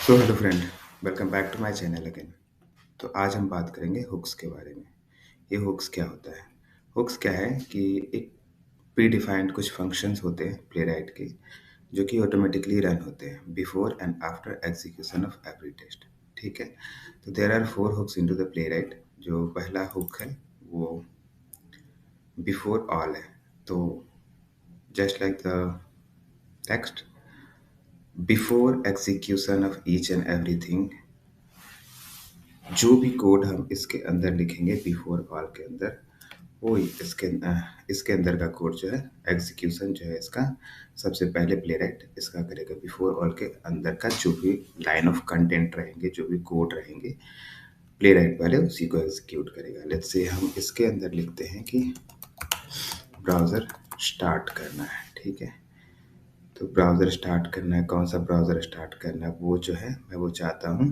So hello friend, welcome back to my channel again. तो आज हम बात करेंगे हुक्स के बारे में। ये हुक्स क्या होता है? हुक्स क्या है कि एक प्री डिफाइंड कुछ फंक्शंस होते हैं प्लेराइट के, जो कि ऑटोमेटिकली रन होते हैं before and after execution of every test. ठीक है। तो there are four hooks into the Playwright. जो पहला हुक है वो बिफोर ऑल है। तो just like the text, before execution of each and everything, जो भी कोड हम इसके अंदर लिखेंगे बिफोर ऑल के अंदर, वो इसके अंदर का कोड जो है, एग्जीक्यूशन जो है इसका, सबसे पहले प्लेराइट इसका करेगा बिफोर ऑल के अंदर का जो भी लाइन ऑफ कंटेंट रहेंगे, जो भी कोड रहेंगे, प्लेराइट पहले उसी को एग्जीक्यूट करेगा। लेट्स से हम इसके अंदर लिखते हैं कि ब्राउज़र स्टार्ट करना है। ठीक है। तो ब्राउज़र स्टार्ट करना है, कौन सा ब्राउज़र स्टार्ट करना है, वो जो है मैं वो चाहता हूँ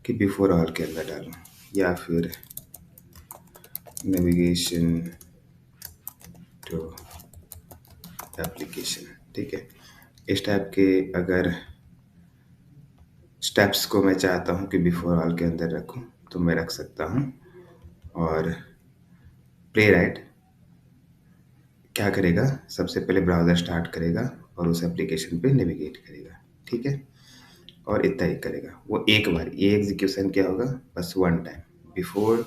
कि बिफोर ऑल के अंदर डालूँ, या फिर नेविगेशन टू एप्लीकेशन। ठीक है। इस टाइप के अगर स्टेप्स को मैं चाहता हूँ कि बिफोर ऑल के अंदर रखूँ तो मैं रख सकता हूँ। और प्लेराइट क्या करेगा, सबसे पहले ब्राउज़र स्टार्ट करेगा और उस एप्लीकेशन पे नेविगेट करेगा। ठीक है। और इतना ही करेगा वो एक बार। ये एग्जीक्यूशन क्या होगा, बस one time before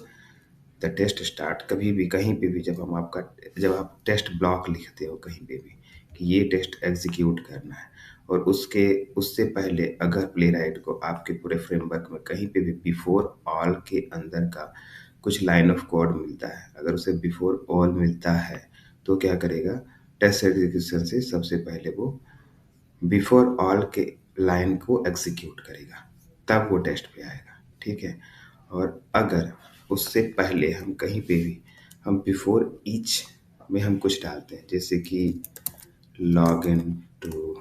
the test start. कभी भी कहीं पे भी जब आप टेस्ट ब्लॉक लिखते हो कहीं पे भी कि ये टेस्ट एग्जीक्यूट करना है, और उससे पहले अगर प्लेराइट को आपके पूरे फ्रेमवर्क में कहीं पे भी बिफोर ऑल के अंदर का कुछ लाइन ऑफ कोड मिलता है, अगर उसे बिफोर ऑल मिलता है तो क्या करेगा, टेस्ट एग्जीक्यूशन से सबसे पहले वो बिफोर ऑल के लाइन को एग्जीक्यूट करेगा, तब वो टेस्ट पे आएगा। ठीक है। और अगर उससे पहले हम कहीं पे भी हम बिफोर ईच में हम कुछ डालते हैं, जैसे कि log in to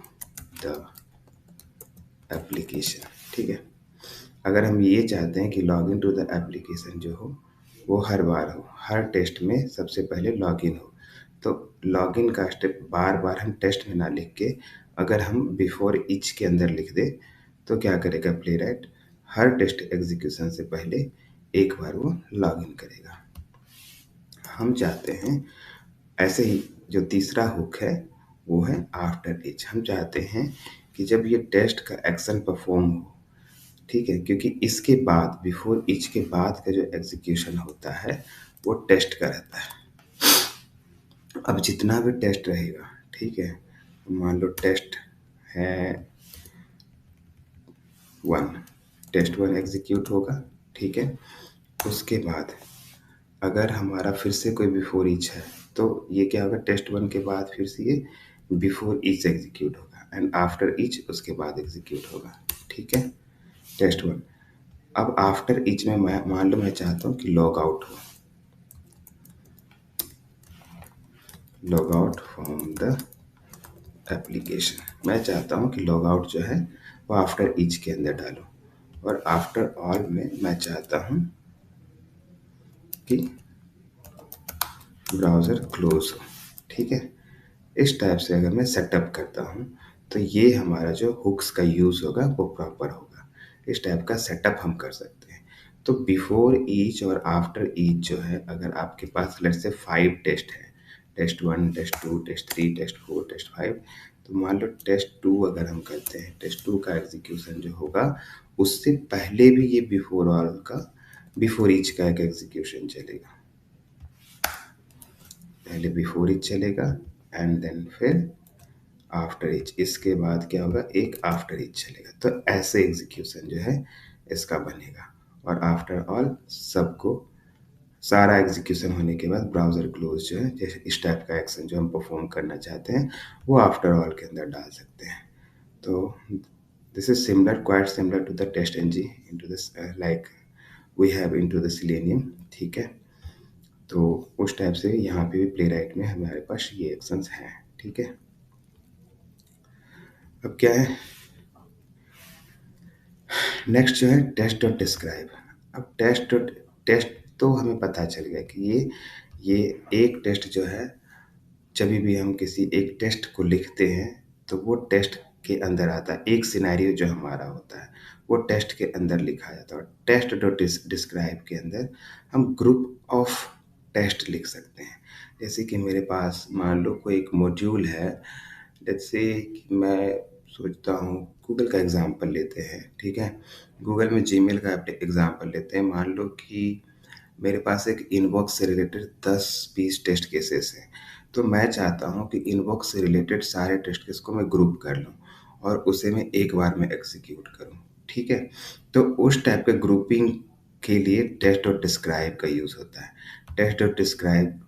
the application. ठीक है। अगर हम ये चाहते हैं कि log in to the application जो हो वो हर बार हो, हर टेस्ट में सबसे पहले लॉग इन हो, तो लॉग इन का स्टेप बार बार हम टेस्ट में ना लिख के अगर हम बिफोर ईच के अंदर लिख दे तो क्या करेगा प्लेराइट, हर टेस्ट एग्जीक्यूशन से पहले एक बार वो लॉग इन करेगा। हम चाहते हैं ऐसे ही, जो तीसरा हुक है वो है आफ्टर ईच। हम चाहते हैं कि जब ये टेस्ट का एक्शन परफॉर्म हो, ठीक है, क्योंकि इसके बाद बिफोर ईच के बाद का जो एग्जीक्यूशन होता है वो टेस्ट का रहता है। अब जितना भी टेस्ट रहेगा, ठीक है, मान लो टेस्ट है वन, टेस्ट वन एग्जीक्यूट होगा। ठीक है। उसके बाद अगर हमारा फिर से कोई बिफोर ईच है तो ये क्या होगा, टेस्ट वन के बाद फिर से ये बिफोर ईच एग्जीक्यूट होगा, एंड आफ्टर ईच उसके बाद एग्जीक्यूट होगा। ठीक है। Test one. अब आफ्टर ईच में मैं मान लो मैं चाहता हूँ कि लॉग आउट हो, log out from the application. मैं चाहता हूँ कि लॉग आउट जो है वो आफ्टर ईच के अंदर डालूँ, और आफ्टर ऑल में मैं चाहता हूँ कि ब्राउज़र क्लोज हो। ठीक है। इस टाइप से अगर मैं सेटअप करता हूँ तो ये हमारा जो हुक्स का यूज़ होगा वो प्रॉपर होगा। इस टाइप का सेटअप हम कर सकते हैं। तो बिफोर ईच और आफ्टर ईच जो है, अगर आपके पास लेट्स से 5 टेस्ट है, test 1, test 2, test 3, test 4, test 5, तो मान लो टेस्ट 2 अगर हम करते हैं, टेस्ट 2 का एग्जीक्यूशन जो होगा उससे पहले भी ये बिफोर ऑल का, बिफोर ईच का एक एग्जीक्यूशन चलेगा। पहले बिफोर ईच चलेगा एंड देन फिर आफ्टर ईच, इसके बाद क्या होगा, एक आफ्टर ईच चलेगा। तो ऐसे एग्जीक्यूशन जो है इसका बनेगा। और आफ्टर ऑल सबको, सारा एग्जीक्यूशन होने के बाद ब्राउज़र क्लोज जो है, जैसे इस टाइप का एक्शन जो हम परफॉर्म करना चाहते हैं वो आफ्टर ऑल के अंदर डाल सकते हैं। तो this is similar, quite similar to the test NG into this, like we have into the Selenium. ठीक है। तो उस टाइप से यहाँ पे भी प्लेराइट में हमारे पास ये एक्शंस हैं। ठीक है। अब क्या है, नेक्स्ट जो है टेस्ट और डिस्क्राइब। अब टेस्ट तो हमें पता चल गया कि ये एक टेस्ट जो है, जब भी हम किसी एक टेस्ट को लिखते हैं तो वो टेस्ट के अंदर आता है, एक सिनेरियो जो हमारा होता है वो टेस्ट के अंदर लिखा जाता है। और टेस्ट डॉट डिस्क्राइब के अंदर हम ग्रुप ऑफ टेस्ट लिख सकते हैं। जैसे कि मेरे पास मान लो कोई एक मॉड्यूल है, जैसे कि मैं सोचता हूँ गूगल का एग्जांपल लेते हैं, ठीक है। गूगल में जीमेल का एग्जांपल लेते हैं। मान लो कि मेरे पास एक इनबॉक्स से रिलेटेड 10-20 टेस्ट केसेस हैं। तो मैं चाहता हूँ कि इनबॉक्स से रिलेटेड सारे टेस्ट केस को मैं ग्रुप कर लूँ और उसे मैं एक बार में एग्जीक्यूट करूँ, ठीक है। तो उस टाइप के ग्रुपिंग के लिए टेस्ट और डिस्क्राइब का यूज़ होता है। टेस्ट और डिस्क्राइब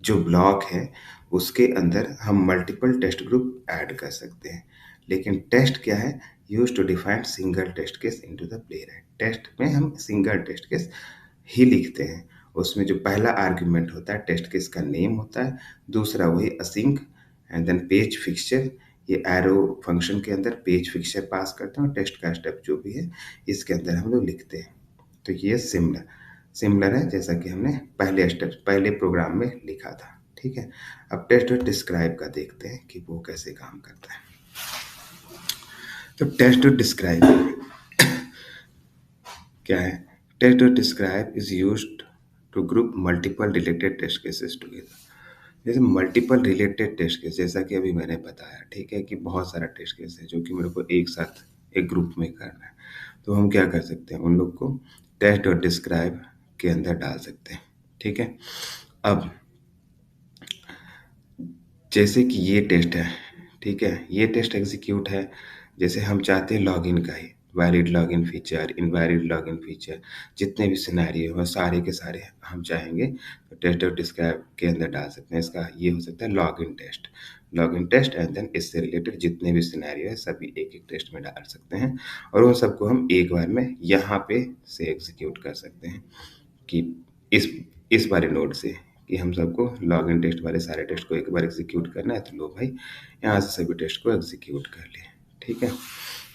जो ब्लॉक है उसके अंदर हम मल्टीपल टेस्ट ग्रुप ऐड कर सकते हैं। लेकिन टेस्ट क्या है? Use to define single test case into the Playwright. Test में हम सिंगल टेस्ट केस ही लिखते हैं। उसमें जो पहला आर्ग्यूमेंट होता है टेस्ट केस का नेम होता है, दूसरा वही async and then page fixture. ये एरो फंक्शन के अंदर पेज फिक्सचर पास करते हैं और टेस्ट का स्टेप जो भी है इसके अंदर हम लोग लिखते हैं। तो ये सिमिलर सिमिलर है जैसा कि हमने पहले प्रोग्राम में लिखा था, ठीक है। अब टेस्ट और डिस्क्राइब का देखते हैं कि वो कैसे काम करता है। तो टेस्ट और डिस्क्राइब क्या है? टेस्ट और describe is used to group multiple related test cases together. जैसे मल्टीपल रिलेटेड टेस्ट केस, जैसा कि अभी मैंने बताया, ठीक है, कि बहुत सारा टेस्ट केस है जो कि मेरे को एक साथ एक ग्रुप में करना है। तो हम क्या कर सकते हैं, उन लोग को टेस्ट और डिस्क्राइब के अंदर डाल सकते हैं, ठीक है। अब जैसे कि ये टेस्ट है, ठीक है, ये टेस्ट एग्जीक्यूट है। जैसे हम चाहते हैं लॉगिन का ही, valid login feature, invalid login feature, जितने भी सिनेरियो हैं सारे के सारे हम चाहेंगे तो टेस्ट और डिस्क्राइब के अंदर डाल सकते हैं। इसका ये हो सकता है लॉगिन टेस्ट एंड देन इससे रिलेटेड जितने भी सिनेरियो है सभी एक एक टेस्ट में डाल सकते हैं और उन सबको हम एक बार में यहाँ पे से एग्जीक्यूट कर सकते हैं कि इस वाले नोड से, कि हम सबको लॉगिन टेस्ट वाले सारे टेस्ट को एक बार एग्जीक्यूट करना है। तो लो भाई, यहाँ से सभी टेस्ट को एग्जीक्यूट कर लिए, ठीक है।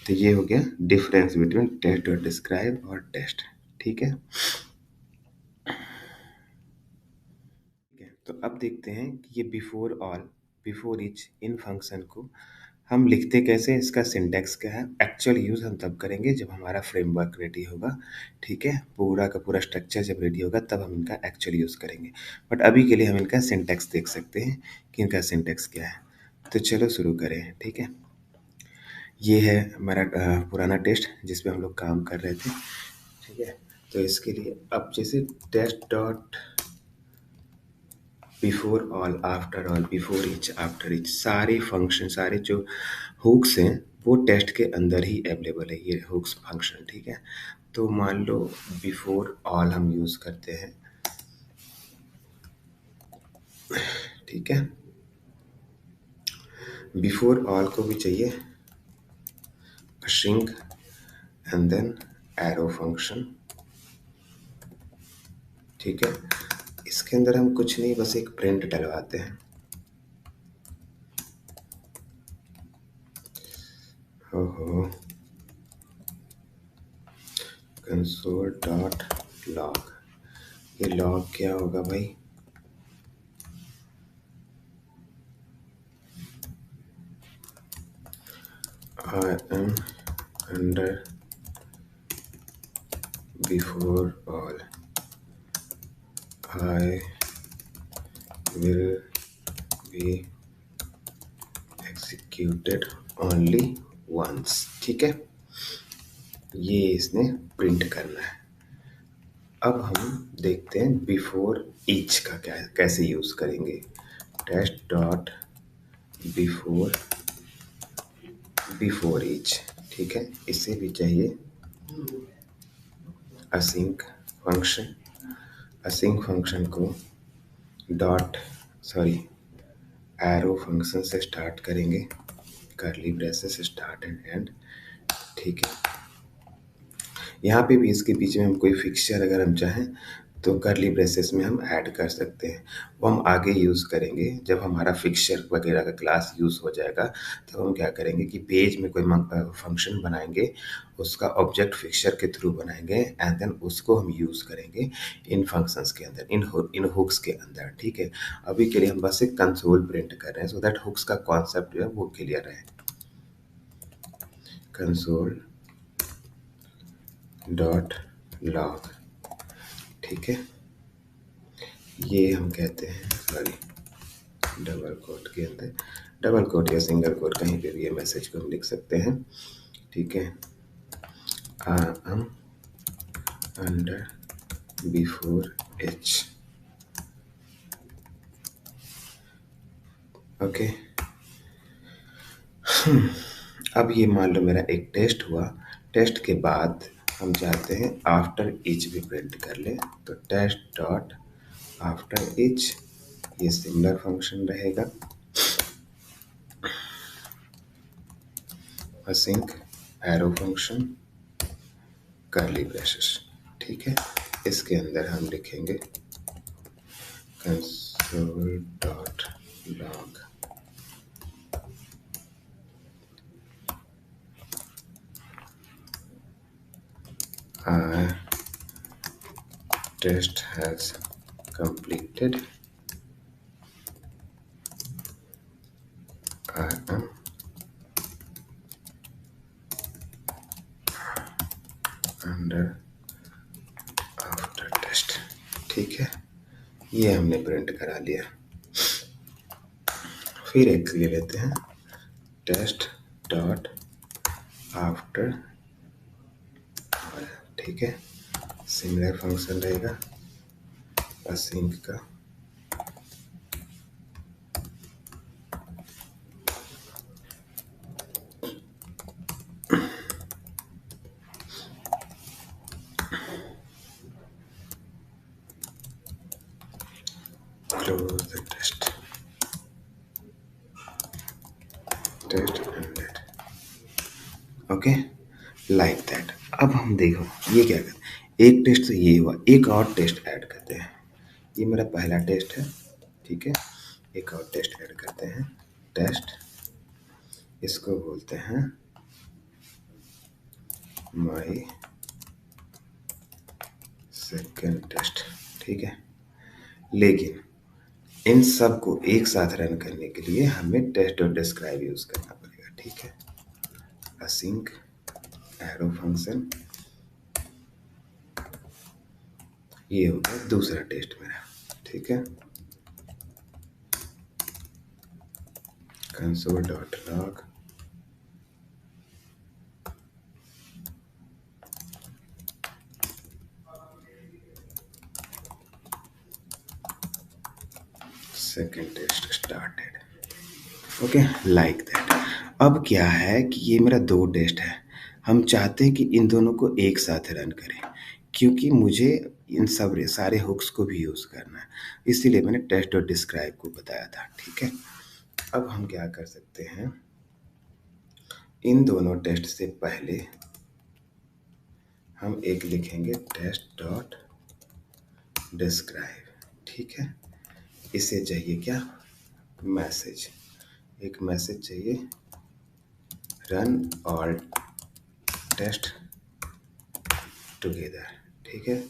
तो ये हो गया डिफरेंस बिटवीन टेस्ट और डिस्क्राइब और टेस्ट, ठीक है। तो अब देखते हैं कि ये बिफोर ईच इन फंक्शन को हम लिखते कैसे हैं, इसका सिंटैक्स क्या है। एक्चुअल यूज़ हम तब करेंगे जब हमारा फ्रेमवर्क रेडी होगा, ठीक है। पूरा का पूरा स्ट्रक्चर जब रेडी होगा तब हम इनका एक्चुअल यूज़ करेंगे। बट अभी के लिए हम इनका सिंटैक्स देख सकते हैं कि इनका सिंटैक्स क्या है। तो चलो शुरू करें, ठीक है। ये है हमारा पुराना टेस्ट जिस पे हम लोग काम कर रहे थे, ठीक है। तो इसके लिए अब जैसे test dot before all, after all, before each, after each, सारे फंक्शन, सारे जो हुक्स हैं वो टेस्ट के अंदर ही अवेलेबल है, ये हुक्स फंक्शन, ठीक है। तो मान लो बिफोर ऑल हम यूज़ करते हैं, ठीक है। बिफोर ऑल को भी चाहिए string and then arrow function, ठीक है। इसके अंदर हम कुछ नहीं, बस एक प्रिंट डलवाते हैं। ओहो, कंसोल डॉट लॉग, ये लॉग क्या होगा भाई? I am under before all, I will be executed only once, ठीक है। ये इसने प्रिंट करना है। अब हम देखते हैं बिफोर ईच का क्या है, कैसे यूज करेंगे। टेस्ट डॉट बिफोर ईच, ठीक है। इसे भी चाहिए async function. Async function co dot sorry arrow function से स्टार्ट करेंगे, curly braces start and and, ठीक है। यहाँ पे भी इसके बीच में हम कोई फिक्सचर अगर हम चाहें तो कर्ली ब्रेसेस में हम ऐड कर सकते हैं। वो हम आगे यूज़ करेंगे जब हमारा फिक्सचर वगैरह का क्लास यूज़ हो जाएगा। तो हम क्या करेंगे कि पेज में कोई फंक्शन बनाएंगे, उसका ऑब्जेक्ट फिक्सचर के थ्रू बनाएंगे एंड देन उसको हम यूज़ करेंगे इन फंक्शंस के अंदर, इन हुक्स के अंदर, ठीक है। अभी के लिए हम बस एक कंसोल प्रिंट कर रहे हैं सो दैट हुक्स का कॉन्सेप्ट जो है वो क्लियर है। कंसोल डॉट लॉग, ठीक है। ये हम कहते हैं, सॉरी, डबल कोट के अंदर, डबल कोट या सिंगल कोट कहीं पे भी ये मैसेज को हम लिख सकते हैं, ठीक है। am under before h, okay. अब ये मान लो मेरा एक टेस्ट हुआ, टेस्ट के बाद हम चाहते हैं आफ्टर ईच भी प्रिंट कर ले, तो टेस्ट डॉट आफ्टर ईच, ये सिमिलर फंक्शन रहेगा, async arrow function curly braces, ठीक है। इसके अंदर हम लिखेंगे console dot log test has completed, I am under after test, ठीक है। ये हमने प्रिंट करा लिया। फिर एक ले लेते हैं टेस्ट डॉट आफ्टर, ठीक है, सिमिलर फंक्शन रहेगा असिंक का, close the test, test ended, okay, like that. अब हम देखो ये क्या करते हैं, एक टेस्ट तो ये हुआ, एक और टेस्ट ऐड करते हैं। ये मेरा पहला टेस्ट है, ठीक है। एक और टेस्ट ऐड करते हैं, टेस्ट, इसको बोलते हैं माई सेकेंड टेस्ट, ठीक है। लेकिन इन सब को एक साथ रन करने के लिए हमें टेस्ट और डिस्क्राइब यूज करना पड़ेगा, ठीक है। असिंक एरो फंक्शन, ये हो गया दूसरा टेस्ट मेरा, ठीक है। Console dot log second test started, okay, like that. अब क्या है कि ये मेरा दो टेस्ट है, हम चाहते हैं कि इन दोनों को एक साथ रन करें, क्योंकि मुझे इन सब सारे हुक्स को भी यूज़ करना है, इसीलिए मैंने टेस्ट और डिस्क्राइब को बताया था, ठीक है। अब हम क्या कर सकते हैं, इन दोनों टेस्ट से पहले हम एक लिखेंगे टेस्ट डॉट डिस्क्राइब, ठीक है। इसे चाहिए क्या, मैसेज, एक मैसेज चाहिए रन ऑल टेस्ट टुगेदर, ठीक है।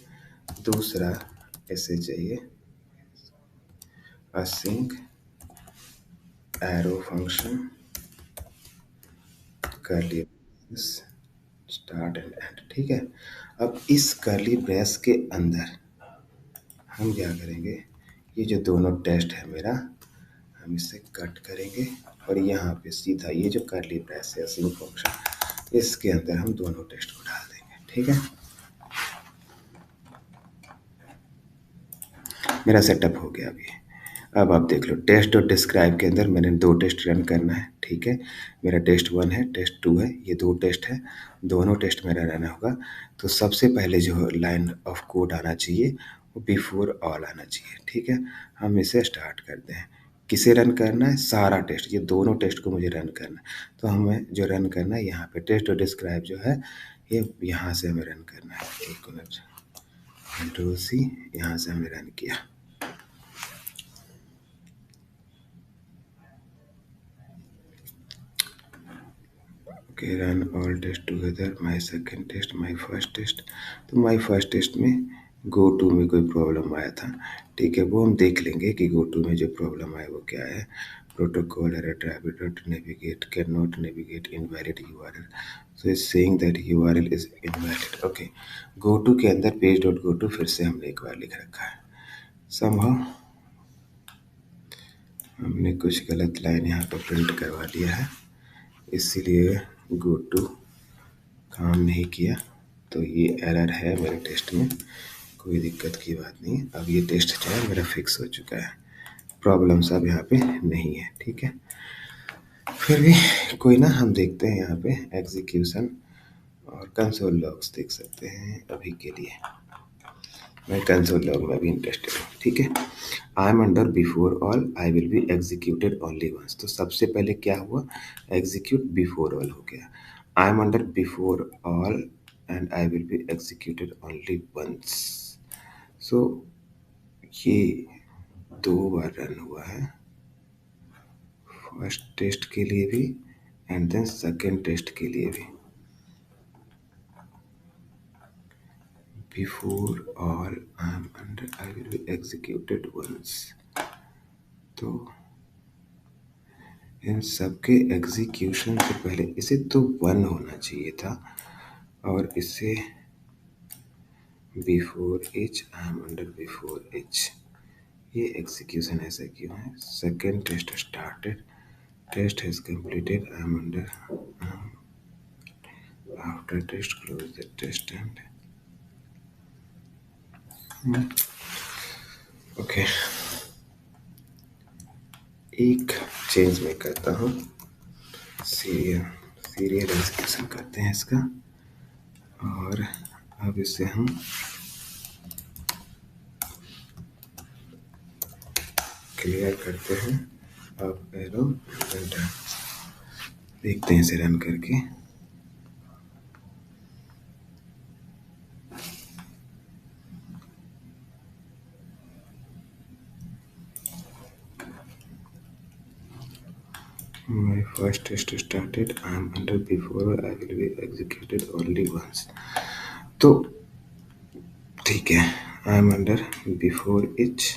दूसरा इसे चाहिए async arrow function curly start and and, ठीक है। अब इस कर्ली ब्रेस के अंदर हम क्या करेंगे, ये जो दोनों टेस्ट है मेरा, हम इसे कट करेंगे और यहाँ पे सीधा ये जो कर्ली ब्रेस है असिंक फंक्शन, इसके अंदर हम दोनों टेस्ट को डाल देंगे, ठीक है। मेरा सेटअप हो गया अभी। अब आप देख लो, टेस्ट और डिस्क्राइब के अंदर मैंने दो टेस्ट रन करना है, ठीक है। मेरा टेस्ट 1 है, टेस्ट 2 है, ये दो टेस्ट है, दोनों टेस्ट मेरा रन होगा। तो सबसे पहले जो लाइन ऑफ कोड आना चाहिए वो बिफोर ऑल आना चाहिए, ठीक है। हम इसे स्टार्ट करते हैं, किसे रन करना है, सारा टेस्ट, ये दोनों टेस्ट को मुझे रन करना है। तो हमें जो रन करना है यहाँ पे टेस्ट और डिस्क्राइब जो है, ये यहाँ से हमें रन करना है। एक मिनट, कंट्रोल सी, यहाँ से हमने रन किया, okay. Run all test together, my second test, my first test. तो माई फर्स्ट टेस्ट में गो टू में कोई प्रॉब्लम आया था, ठीक है। वो हम देख लेंगे कि गो टू में जो प्रॉब्लम आया वो क्या है। protocol error navigate cannot navigate invalid URL. So it's saying that URL is invalid. Okay, go to के अंदर page.go to फिर से हमने एक बार लिख रखा है. Somehow हमने कुछ गलत लाइन यहाँ पर प्रिंट करवा लिया है, इसीलिए गो टू काम नहीं किया. तो ये एरर है मेरे टेस्ट में, कोई दिक्कत की बात नहीं. अब ये टेस्ट जो है मेरा फिक्स हो चुका है, प्रॉब्लम्स अब यहाँ पे नहीं है. ठीक है, फिर भी कोई ना, हम देखते हैं यहाँ पे एग्जीक्यूशन और कंसोल लॉग्स देख सकते हैं. अभी के लिए मैं कंसोल लॉग में भी इंटरेस्टेड हूँ. ठीक है, I am under before all I will be executed only once. तो सबसे पहले क्या हुआ, एग्जीक्यूट बिफोर ऑल हो गया. I am under before all and I will be executed only once. So ये 2 बार रन हुआ है, फर्स्ट टेस्ट के लिए भी एंड देन सेकेंड टेस्ट के लिए भी. Before all I am under I will be executed once. तो इन सबके एग्जीक्यूशन से पहले इसे तो 1 होना चाहिए था, और इसे before each I am under before each. ये एग्जीक्यूशन ऐसा क्यों है. Second test started, test has completed, I am under after test close the test end okay. एक चेंज मैं करता हूँ, सीरियल एग्जीक्यूशन करते हैं इसका, और अब इसे हम क्लियर करते हैं. अब एरो देखते हैं इसे रन करके. My first test started. I am under before I will be executed only once. तो ठीक है, I am under before each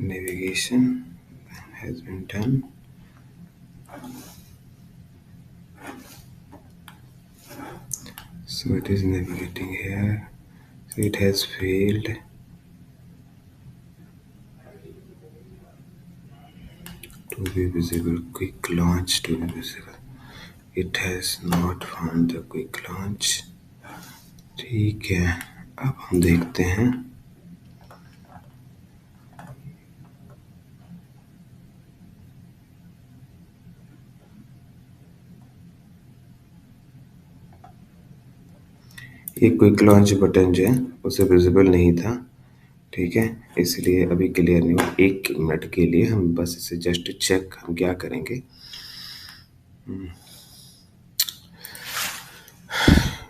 navigation has been done. So it is navigating here. So it has failed. To be visible, quick launch to be visible. It has not found the quick launch. ठीक है, अब हम देखते हैं. ये quick launch button जो है उसे विजिबल नहीं था. ठीक है, इसलिए अभी क्लियर नहीं हुआ. 1 मिनट के लिए हम बस इसे जस्ट चेक हम क्या करेंगे,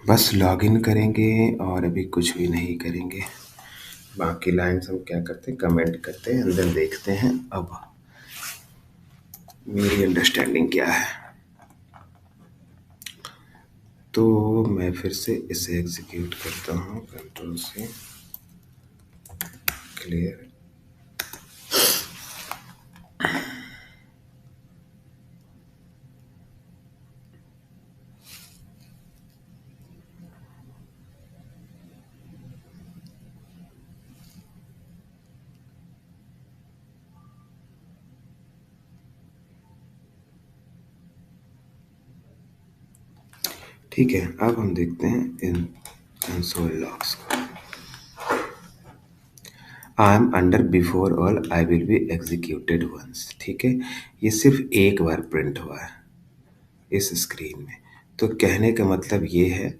बस लॉगिन करेंगे और अभी कुछ भी नहीं करेंगे. बाकी लाइन्स हम क्या करते हैं, कमेंट करते हैं, अंदर देखते हैं अब मेरी अंडरस्टैंडिंग क्या है. तो मैं फिर से इसे एग्जीक्यूट करता हूँ, कंट्रोल से क्लियर. ठीक है, अब हम देखते हैं इन कंसोल लॉग्स को. I am under before all I will be executed once. ठीक है, ये सिर्फ एक बार प्रिंट हुआ है इस स्क्रीन में. तो कहने का मतलब ये है,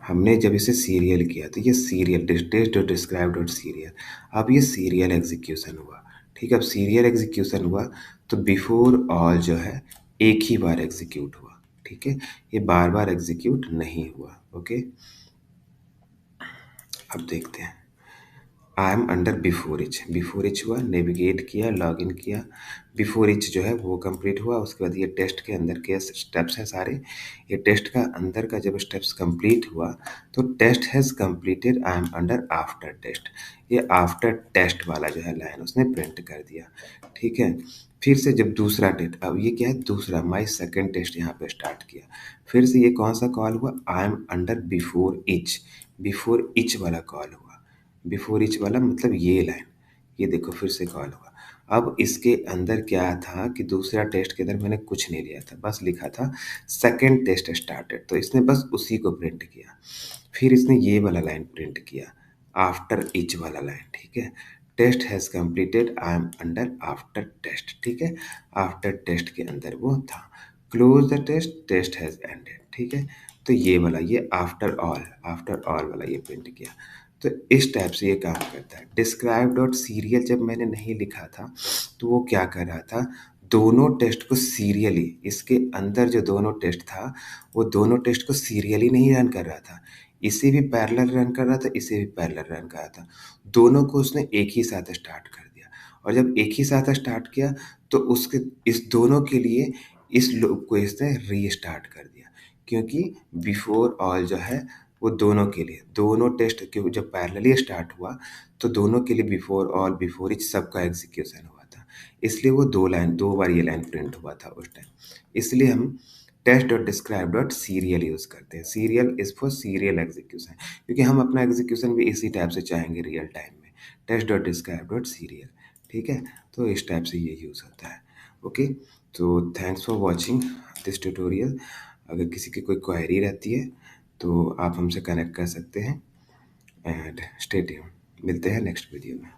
हमने जब इसे सीरियल किया तो ये सीरियल टेस्ट.describe.serial, अब ये सीरियल एग्जीक्यूशन हुआ. ठीक है, अब सीरियल एग्जीक्यूशन हुआ तो बिफोर ऑल जो है एक ही बार एग्जीक्यूट हुआ. ठीक है, ये बार बार एग्जीक्यूट नहीं हुआ. ओके, अब देखते हैं. आई एम अंडर बिफोर इच हुआ, नेविगेट किया, लॉगिन किया. बिफोर इच जो है वो कंप्लीट हुआ. उसके बाद ये टेस्ट के अंदर के स्टेप्स हैं सारे. ये टेस्ट का अंदर का जब स्टेप्स कंप्लीट हुआ तो test has completed, I am under after test. ये आफ्टर टेस्ट वाला जो है लाइन उसने प्रिंट कर दिया. ठीक है। फिर से जब दूसरा टेस्ट, अब ये क्या है, दूसरा माई सेकंड टेस्ट यहाँ पे स्टार्ट किया। फिर से ये कौन सा कॉल हुआ, आई एम अंडर बिफोर इच वाला कॉल हुआ। बिफोर इच वाला मतलब ये लाइन, ये देखो फिर से कॉल हुआ। अब इसके अंदर क्या था कि दूसरा टेस्ट के अंदर मैंने कुछ नहीं लिया था, बस लिखा था सेकंड टेस्ट स्टार्टेड, तो इसने बस उसी को प्रिंट किया। फिर इसने ये वाला लाइन प्रिंट किया, आफ्टर ईच वाला लाइन, ठीक है। Test has completed, I am under after test, ठीक है। आफ्टर टेस्ट के अंदर वो था, close the test, test has ended, ठीक है। तो ये वाला, ये आफ्टर ऑल वाला ये प्रिंट किया। तो इस टाइप से ये काम करता है। डिस्क्राइब डॉट सीरियल जब मैंने नहीं लिखा था तो वो क्या कर रहा था, दोनों टेस्ट को सीरियली, इसके अंदर जो दोनों टेस्ट था वो दोनों टेस्ट को सीरियली नहीं रन कर रहा था, इसे भी पैरेलल रन कर रहा था, इसे भी पैरेलल रन कर रहा था। दोनों को उसने एक ही साथ स्टार्ट कर दिया, और जब एक ही साथ स्टार्ट किया तो उसके इस दोनों के लिए इस लूप को इसने रीस्टार्ट कर दिया, क्योंकि बिफोर ऑल जो है वो दोनों के लिए, दोनों टेस्ट के जब पैरेलली स्टार्ट हुआ तो दोनों के लिए बिफोर ऑल बिफोर इच सबका एग्जीक्यूशन हुआ था, इसलिए वो दो बार ये लाइन प्रिंट हुआ था उस टाइम। इसलिए हम test dot describe dot serial use करते हैं। Serial is for serial execution, क्योंकि हम अपना एग्जीक्यूशन भी इसी टाइप से चाहेंगे रियल टाइम में। Test dot describe dot serial, ठीक है। तो इस टाइप से ये यूज़ होता है। ओके, तो thanks for watching this tutorial. अगर किसी की कोई क्वेरी रहती है तो आप हमसे कनेक्ट कर सकते हैं, एंड स्टे ट्यून्ड। मिलते हैं नेक्स्ट वीडियो में।